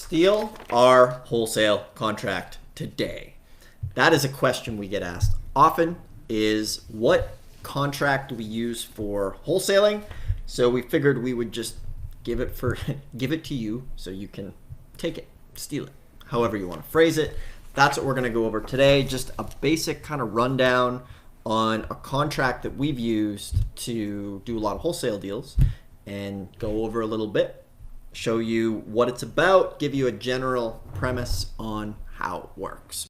steal our wholesale contract today? That is a question we get asked often, is what contract do we use for wholesaling? So we figured we would just give it to you so you can take it, steal it, however you want to phrase it. That's what we're going to go over today, just a basic kind of rundown on a contract that we've used to do a lot of wholesale deals, and go over a little bit, show you what it's about, give you a general premise on how it works.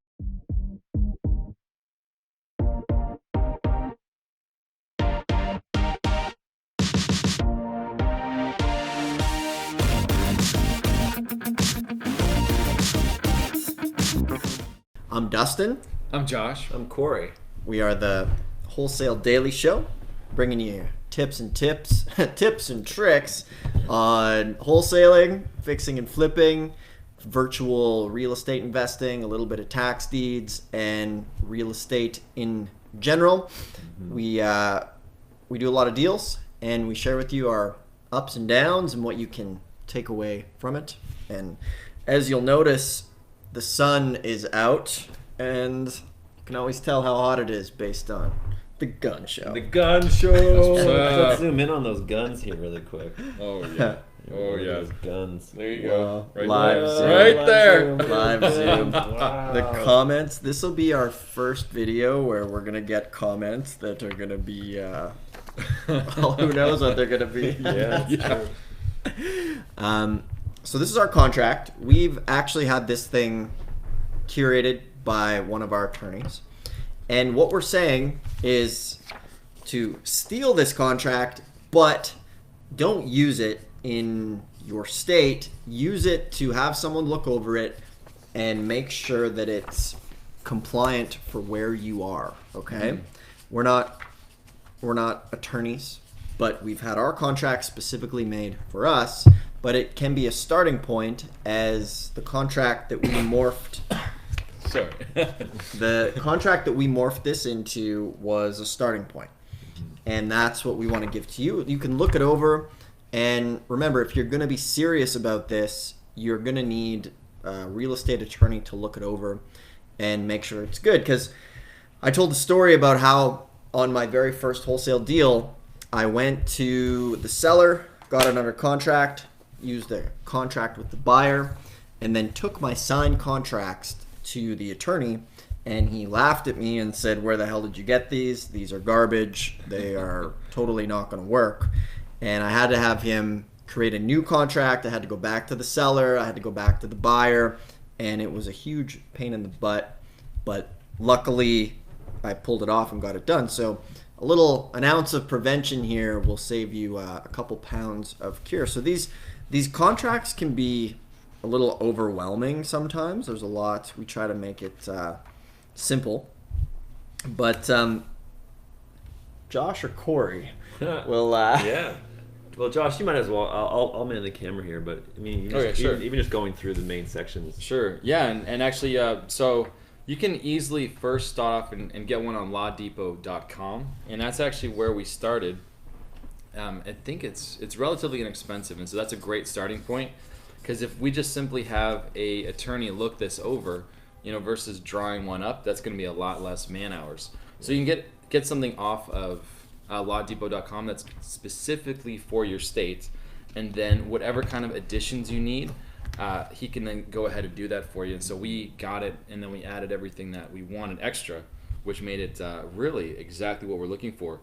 I'm Dustin. I'm Josh. I'm Corey. We are the Wholesale Daily Show, bringing you tips and tricks on wholesaling, fixing and flipping, virtual real estate investing, a little bit of tax deeds, and real estate in general. We do a lot of deals, and we share with you our ups and downs and what you can take away from it. And as you'll notice, the sun is out, and you can always tell how hot it is based on the gun show. The gun show. Let's zoom in on those guns here really quick. Oh yeah. Oh yeah. Those guns. There you go. Right Live there. zoom. Right there. Live zoom. Wow. The comments. This will be our first video where we're gonna get comments that are gonna be. Who knows what they're gonna be? Yeah. So this is our contract. We've actually had this thing curated by one of our attorneys. And what we're saying is to steal this contract, but don't use it in your state. Use it to have someone look over it and make sure that it's compliant for where you are, okay? We're not attorneys, but we've had our contract specifically made for us, but it can be a starting point, as the contract that we morphed Sorry. the contract that we morphed this into was a starting point. And that's what we want to give to you. You can look it over, and remember, if you're going to be serious about this, you're going to need a real estate attorney to look it over and make sure it's good. Because I told the story about how on my very first wholesale deal, I went to the seller, got it under contract, used the contract with the buyer, and then took my signed contracts to the attorney, and he laughed at me and said, "Where the hell did you get these? These are garbage. They are totally not going to work." And I had to have him create a new contract. I had to go back to the seller. I had to go back to the buyer, and it was a huge pain in the butt. But luckily, I pulled it off and got it done. So an ounce of prevention here will save you a couple pounds of cure. So these contracts can be a little overwhelming sometimes. There's a lot. We try to make it simple. But Josh or Corey will... Yeah. Well, Josh, you might as well. I'll man the camera here, but I mean, even just going through the main sections. Sure. Yeah, and actually, so you can easily first start off and get one on lawdepot.com, and that's actually where we started. I think it's relatively inexpensive, and so that's a great starting point. Because if we just simply have a attorney look this over, versus drawing one up, that's going to be a lot less man hours. So you can get something off of lawdepot.com that's specifically for your state, and then whatever kind of additions you need, he can then go ahead and do that for you. And so we got it, and then we added everything that we wanted extra, which made it really exactly what we're looking for.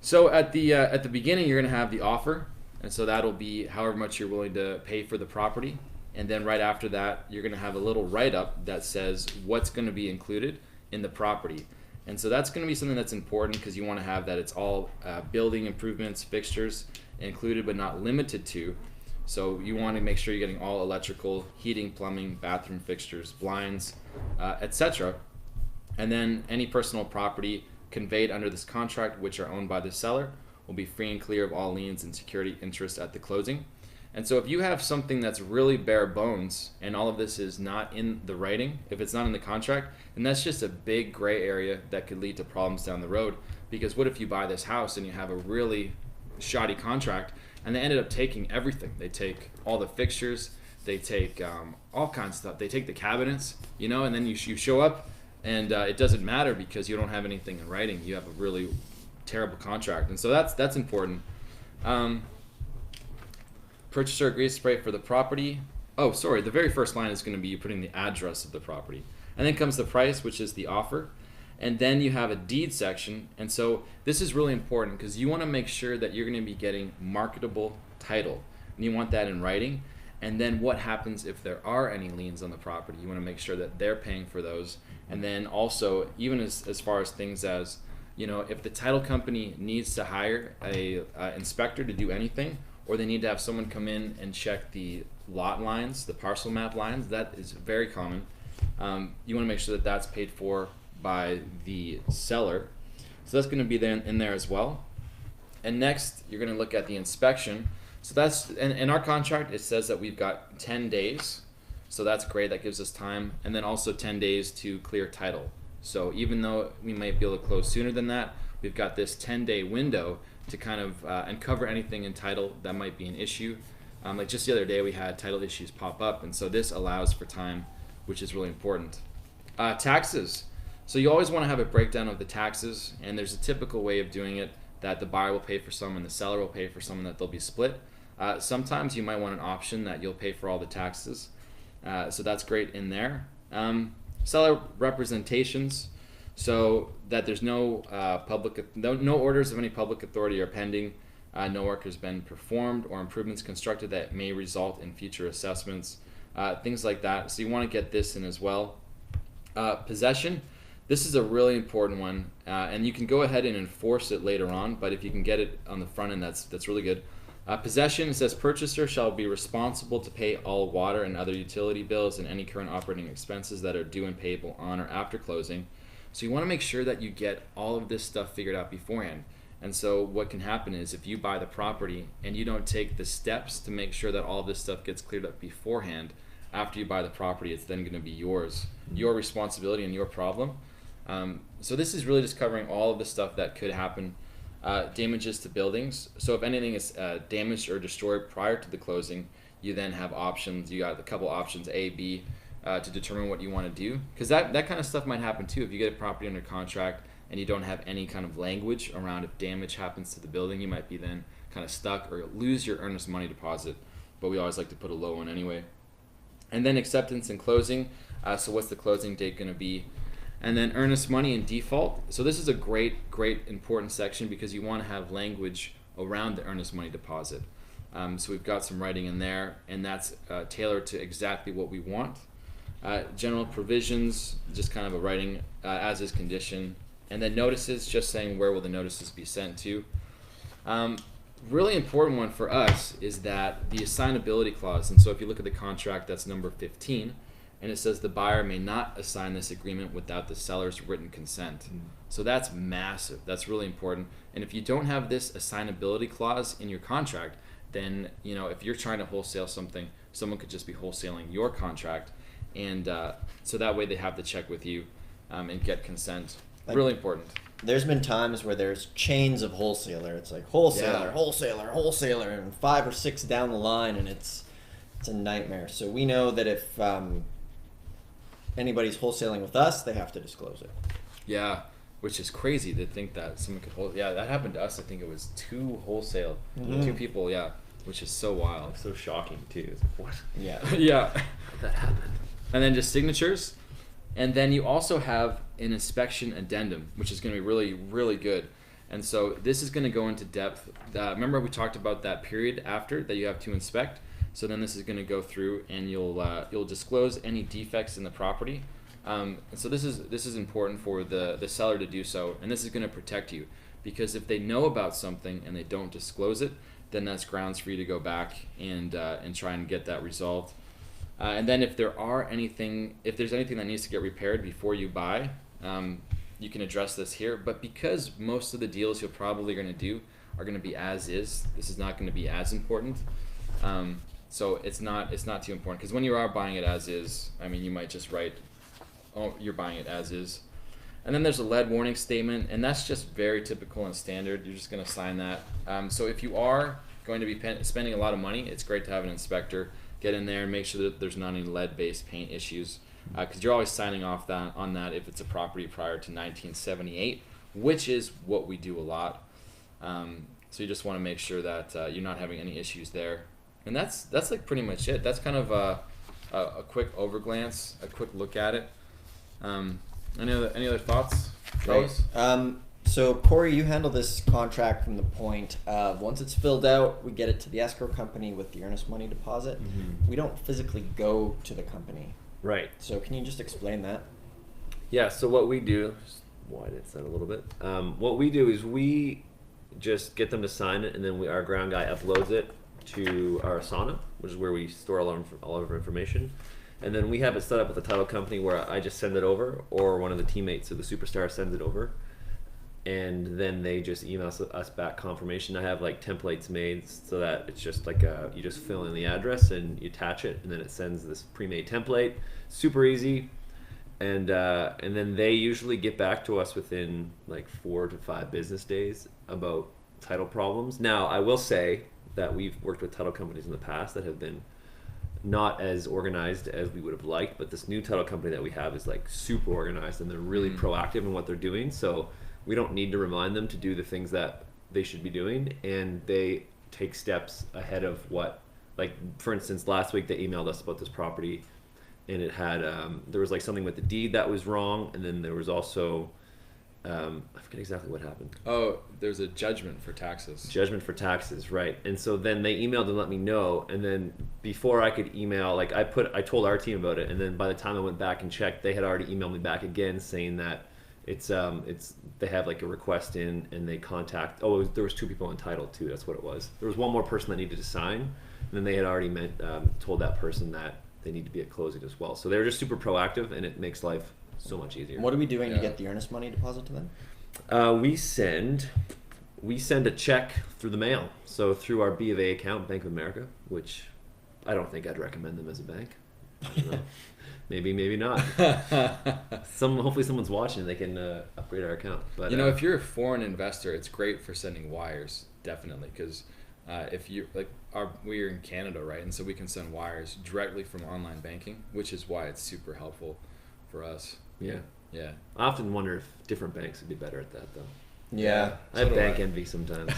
So at the beginning, you're going to have the offer. And so that'll be however much you're willing to pay for the property. And then right after that, you're going to have a little write-up that says what's going to be included in the property. And so that's going to be something that's important, because you want to have that it's all building improvements, fixtures included but not limited to. So you want to make sure you're getting all electrical, heating, plumbing, bathroom fixtures, blinds, etc. And then any personal property conveyed under this contract which are owned by the seller will be free and clear of all liens and security interest at the closing. And so if you have something that's really bare bones and all of this is not in the writing, if it's not in the contract, then that's just a big gray area that could lead to problems down the road. Because what if you buy this house and you have a really shoddy contract and they ended up taking everything? They take all the fixtures, They take all kinds of stuff. They take the cabinets, and then you show up, and it doesn't matter because you don't have anything in writing. You have a really terrible contract, and so that's important. Purchaser agrees to pay for the property. Oh, sorry. The very first line is going to be you putting the address of the property, and then comes the price, which is the offer. And then you have a deed section. And so this is really important because you want to make sure that you're going to be getting marketable title. And you want that in writing. And then what happens if there are any liens on the property? You want to make sure that they're paying for those. And then also, even as far as things as, if the title company needs to hire a inspector to do anything, or they need to have someone come in and check the lot lines, the parcel map lines, that is very common. You want to make sure that that's paid for by the seller. So that's going to be there in there as well. And next, you're going to look at the inspection. So that's, in our contract, it says that we've got 10 days. So that's great. That gives us time. And then also 10 days to clear title. So even though we might be able to close sooner than that, we've got this 10-day window to kind of and cover anything in title that might be an issue. Like just the other day, we had title issues pop up. And so this allows for time, which is really important. Taxes. So you always want to have a breakdown of the taxes, and there's a typical way of doing it that the buyer will pay for some and the seller will pay for some, and that they'll be split. Sometimes you might want an option that you'll pay for all the taxes. So that's great in there. Seller representations, so that there's no no orders of any public authority are pending, no work has been performed or improvements constructed that may result in future assessments, things like that. So you want to get this in as well. Possession. This is a really important one, and you can go ahead and enforce it later on, but if you can get it on the front end, that's really good. Possession, it says purchaser shall be responsible to pay all water and other utility bills and any current operating expenses that are due and payable on or after closing. So you want to make sure that you get all of this stuff figured out beforehand. And so what can happen is if you buy the property and you don't take the steps to make sure that all of this stuff gets cleared up beforehand, after you buy the property, it's then going to be yours, your responsibility and your problem. So this is really just covering all of the stuff that could happen. Damages to buildings. So if anything is damaged or destroyed prior to the closing, you then have options. You got a couple options, A, B, to determine what you want to do. Because that kind of stuff might happen too. If you get a property under contract and you don't have any kind of language around if damage happens to the building, you might be then kind of stuck or lose your earnest money deposit. But we always like to put a low one anyway. And then acceptance and closing. So what's the closing date going to be? And then earnest money and default. So this is a great important section because you want to have language around the earnest money deposit. So we've got some writing in there, and that's tailored to exactly what we want. General provisions, just kind of a writing as is condition. And then notices, just saying where will the notices be sent to. Really important one for us is that the assignability clause. And so if you look at the contract, that's number 15. And it says the buyer may not assign this agreement without the seller's written consent. So that's massive. That's really important. And if you don't have this assignability clause in your contract, then if you're trying to wholesale something, someone could just be wholesaling your contract, and so that way they have to check with you and get consent. Really important. There's been times where there's chains of wholesaler. It's like wholesaler, wholesaler, and 5 or 6 down the line, and it's a nightmare. So we know that if anybody's wholesaling with us, they have to disclose it. Yeah, which is crazy to think that someone could hold. Yeah, that happened to us. I think it was 2 wholesale, 2 people. Yeah, which is so wild. That's so shocking too. It's like, what? Yeah. Yeah. That happened. And then just signatures, and then you also have an inspection addendum, which is going to be really, really good. And so this is going to go into depth. Remember we talked about that period after that you have to inspect. So then this is going to go through, and you'll disclose any defects in the property. And so this is important for the seller to do so, and this is going to protect you, because if they know about something and they don't disclose it, then that's grounds for you to go back and try and get that resolved. And then if there's anything that needs to get repaired before you buy, you can address this here. But because most of the deals you're probably going to do are going to be as is, this is not going to be as important. So it's not too important, because when you are buying it as is, I mean, you might just write, oh, you're buying it as is. And then there's a lead warning statement, and that's just very typical and standard. You're just going to sign that. So if you are going to be spending a lot of money, it's great to have an inspector get in there and make sure that there's not any lead-based paint issues, because you're always signing off on that if it's a property prior to 1978, which is what we do a lot. So you just want to make sure that you're not having any issues there. And that's like pretty much it. That's kind of a quick overglance, a quick look at it. Any other thoughts, fellas? So Corey, you handle this contract from the point of once it's filled out, we get it to the escrow company with the earnest money deposit. Mm-hmm. We don't physically go to the company. Right. So can you just explain that? Yeah, so what we do, just widen it a little bit. What we do is we just get them to sign it, and then our ground guy uploads it to our Asana, which is where we store all of our information. And then we have it set up with the title company where I just send it over, or one of the teammates of the superstar sends it over. And then they just email us back confirmation. I have like templates made so that it's just like you just fill in the address and you attach it, and then it sends this pre-made template. Super easy. And then they usually get back to us within like 4 to 5 business days about title problems. Now, I will say that we've worked with title companies in the past that have been not as organized as we would have liked, but this new title company that we have is like super organized, and they're really proactive in what they're doing. So we don't need to remind them to do the things that they should be doing, and they take steps ahead of what, like for instance, last week they emailed us about this property, and it had there was like something with the deed that was wrong, and then there was also I forget exactly what happened. Oh, there's a judgment for taxes. Judgment for taxes, right. And so then they emailed and let me know, and then before I could email, like I told our team about it, and then by the time I went back and checked, they had already emailed me back again saying that it's they have like a request in, and they contact, there was 2 people entitled too, that's what it was. There was one more person that needed to sign, and then they had already told that person that they need to be at closing as well. So they were just super proactive, and it makes life so much easier. What are we doing to get the earnest money deposit to them? We send a check through the mail. So through our B of A account, Bank of America, which I don't think I'd recommend them as a bank. I don't know. Maybe not. Hopefully someone's watching and they can upgrade our account. But if you're a foreign investor, it's great for sending wires, definitely, because if you we're in Canada, right, and so we can send wires directly from online banking, which is why it's super helpful for us. Yeah. I often wonder if different banks would be better at that, though. Yeah. I have bank envy sometimes.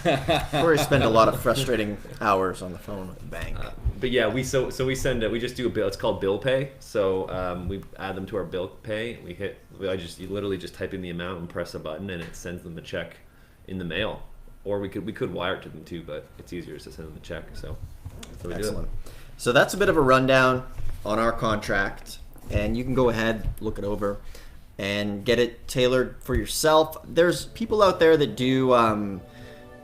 Or spend a lot of frustrating hours on the phone with the bank. But yeah, we send it. We just do a bill. It's called bill pay. So we add them to our bill pay. You literally just type in the amount and press a button, and it sends them a check in the mail. Or we could wire it to them too, but it's easier to send them a check. So that's what we Excellent. So that's a bit of a rundown on our contract, and you can go ahead, look it over, and get it tailored for yourself. There's people out there that do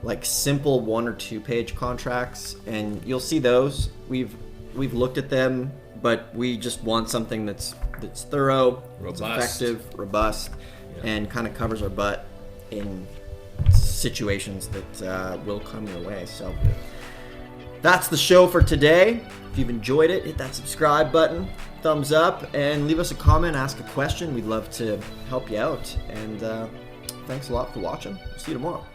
like simple 1 or 2 page contracts, and you'll see those. We've looked at them, but we just want something that's thorough, robust, effective, robust, and kind of covers our butt in situations that will come your way. So that's the show for today. If you've enjoyed it, hit that subscribe button, thumbs up, and leave us a comment, ask a question. We'd love to help you out. And thanks a lot for watching. See you tomorrow.